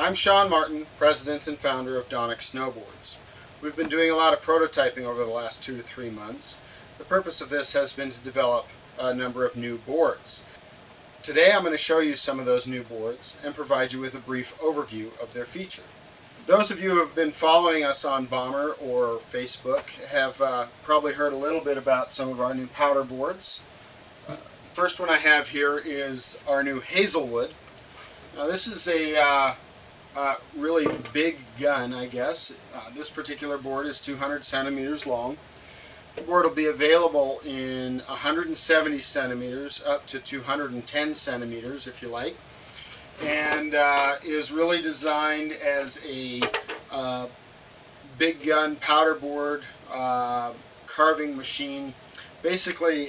I'm Sean Martin, president and founder of Untitled Snowboards. We've been doing a lot of prototyping over the last 2 to 3 months. The purpose of this has been to develop a number of new boards. Today I'm going to show you some of those new boards and provide you with a brief overview of their feature. Those of you who have been following us on Bomber or Facebook have probably heard a little bit about some of our new powder boards. The first one I have here is our new Hazelwood. Now this is a really big gun, I guess. This particular board is 200 centimeters long. The board will be available in 170 centimeters up to 210 centimeters if you like, and is really designed as a big gun powder board carving machine. Basically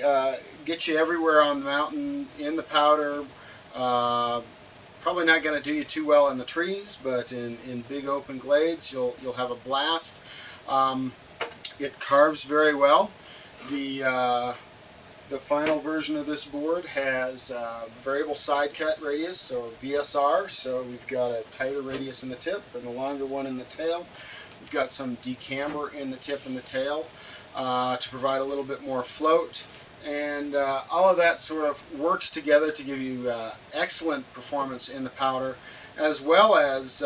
get you everywhere on the mountain in the powder. Probably not going to do you too well in the trees, but in big open glades you'll have a blast. It carves very well. The final version of this board has variable side cut radius, or VSR, so we've got a tighter radius in the tip and a longer one in the tail. We've got some decamber in the tip and the tail to provide a little bit more float. And all of that sort of works together to give you excellent performance in the powder, as well as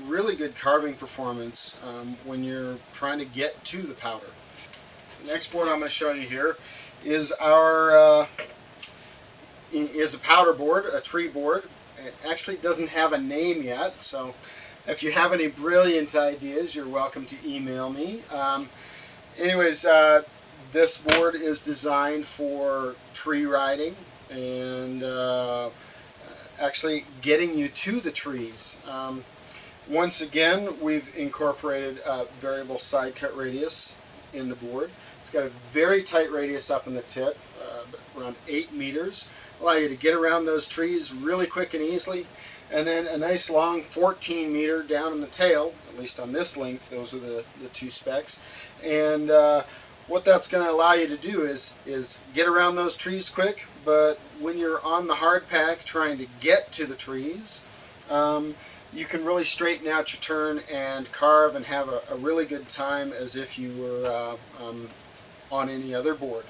really good carving performance when you're trying to get to the powder. The next board I'm going to show you here is our is a powder board, a tree board. It actually doesn't have a name yet, so if you have any brilliant ideas, you're welcome to email me. Anyways. This board is designed for tree riding and actually getting you to the trees. Once again, we've incorporated a variable side cut radius in the board. It's got a very tight radius up in the tip, around 8 meters. Allow you to get around those trees really quick and easily. And then a nice long 14 meter down in the tail, at least on this length. Those are the two specs. And what that's going to allow you to do is get around those trees quick, but when you're on the hard pack trying to get to the trees, you can really straighten out your turn and carve and have a really good time as if you were on any other board.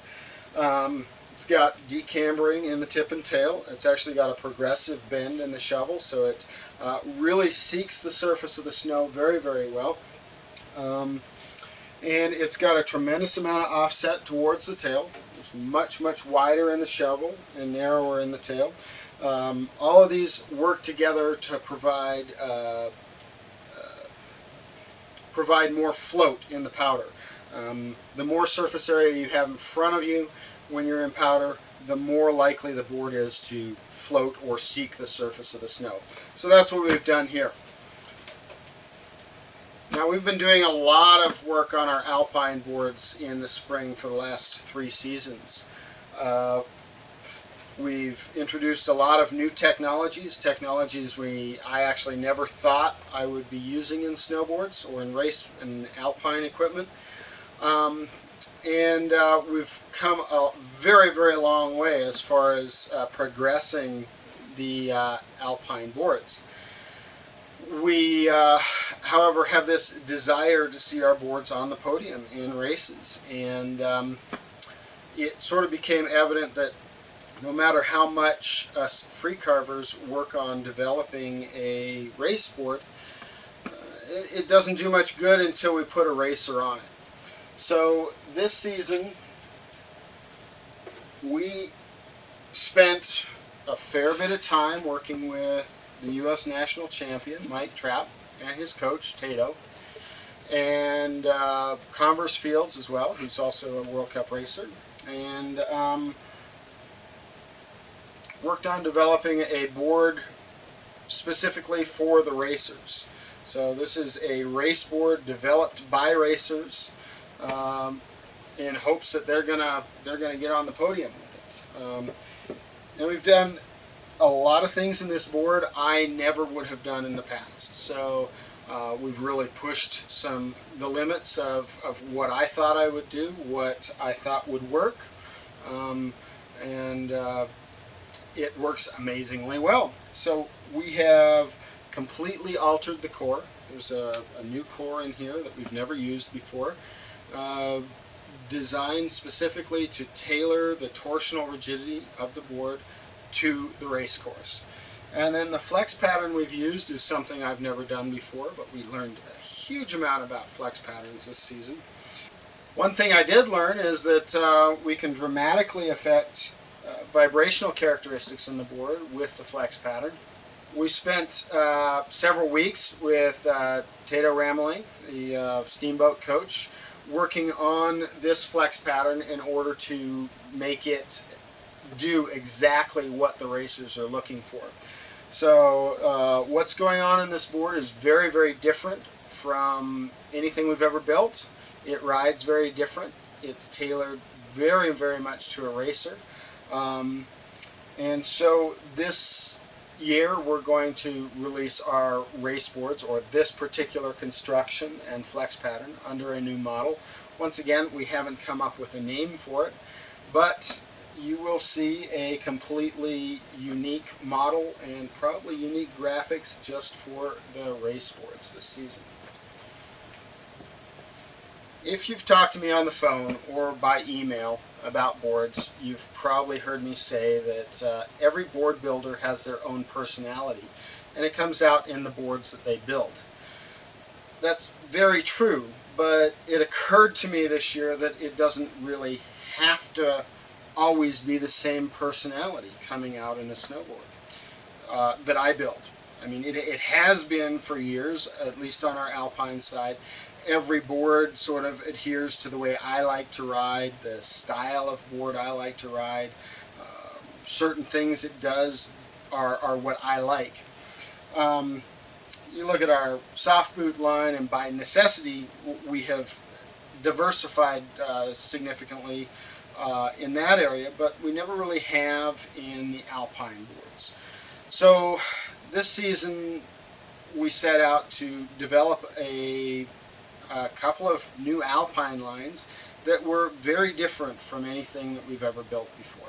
It's got decambering in the tip and tail. It's actually got a progressive bend in the shovel, so it really seeks the surface of the snow very, very well. And it's got a tremendous amount of offset towards the tail. It's much, much wider in the shovel and narrower in the tail. All of these work together to provide more float in the powder. The more surface area you have in front of you when you're in powder, the more likely the board is to float or seek the surface of the snow. So that's what we've done here. Now, we've been doing a lot of work on our Alpine boards in the spring for the last 3 seasons. We've introduced a lot of new technologies I actually never thought I would be using in snowboards or in race and alpine equipment. We've come a very, very long way as far as progressing the Alpine boards. We, however, have this desire to see our boards on the podium in races, and it sort of became evident that no matter how much us free carvers work on developing a race board, it doesn't do much good until we put a racer on it. So this season we spent a fair bit of time working with the U.S. national champion, Mike Trapp, and his coach, Tato, and Converse Fields as well, who's also a World Cup racer, and worked on developing a board specifically for the racers. So this is a race board developed by racers in hopes that they're gonna get on the podium with it. And we've done a lot of things in this board I never would have done in the past. So we've really pushed the limits of what I thought I would do, what I thought would work, and it works amazingly well. So we have completely altered the core. There's a new core in here that we've never used before, designed specifically to tailor the torsional rigidity of the board to the race course. And then the flex pattern we've used is something I've never done before, but we learned a huge amount about flex patterns this season. One thing I did learn is that we can dramatically affect vibrational characteristics in the board with the flex pattern. We spent several weeks with Tato Rameling, the steamboat coach, working on this flex pattern in order to make it do exactly what the racers are looking for. So what's going on in this board is very, very different from anything we've ever built. It rides very different. It's tailored very, very much to a racer. And so this year we're going to release our race boards, or this particular construction and flex pattern, under a new model. Once again, we haven't come up with a name for it, but you will see a completely unique model and probably unique graphics just for the race boards this season. If you've talked to me on the phone or by email about boards, you've probably heard me say that every board builder has their own personality, and it comes out in the boards that they build. That's very true, but it occurred to me this year that it doesn't really have to always be the same personality coming out in a snowboard that I build. I mean, it has been for years, at least on our Alpine side. Every board sort of adheres to the way I like to ride, the style of board I like to ride. Certain things it does are what I like. You look at our soft boot line, and by necessity we have diversified significantly in that area, but we never really have in the Alpine boards. So this season we set out to develop a couple of new Alpine lines that were very different from anything that we've ever built before.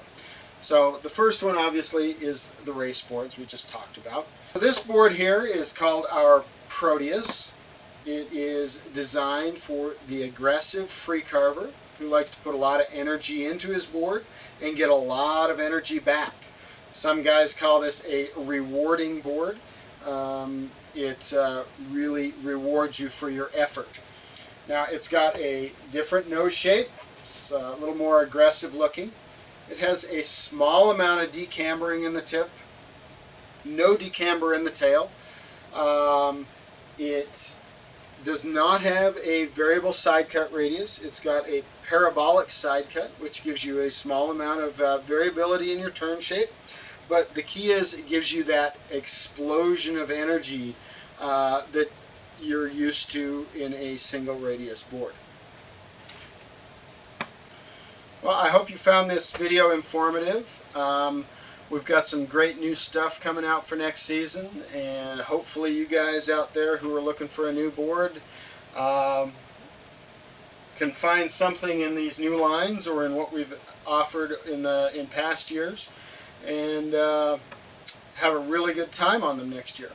So the first one obviously is the race boards we just talked about. This board here is called our Proteus. It is designed for the aggressive free carver who likes to put a lot of energy into his board and get a lot of energy back. Some guys call this a rewarding board. It really rewards you for your effort. Now it's got a different nose shape. It's a little more aggressive looking. It has a small amount of decambering in the tip, no decamber in the tail. It does not have a variable side cut radius. It's got a parabolic side cut, which gives you a small amount of variability in your turn shape. But the key is it gives you that explosion of energy that you're used to in a single radius board. Well, I hope you found this video informative. We've got some great new stuff coming out for next season, and hopefully you guys out there who are looking for a new board can find something in these new lines or in what we've offered in past years, and have a really good time on them next year.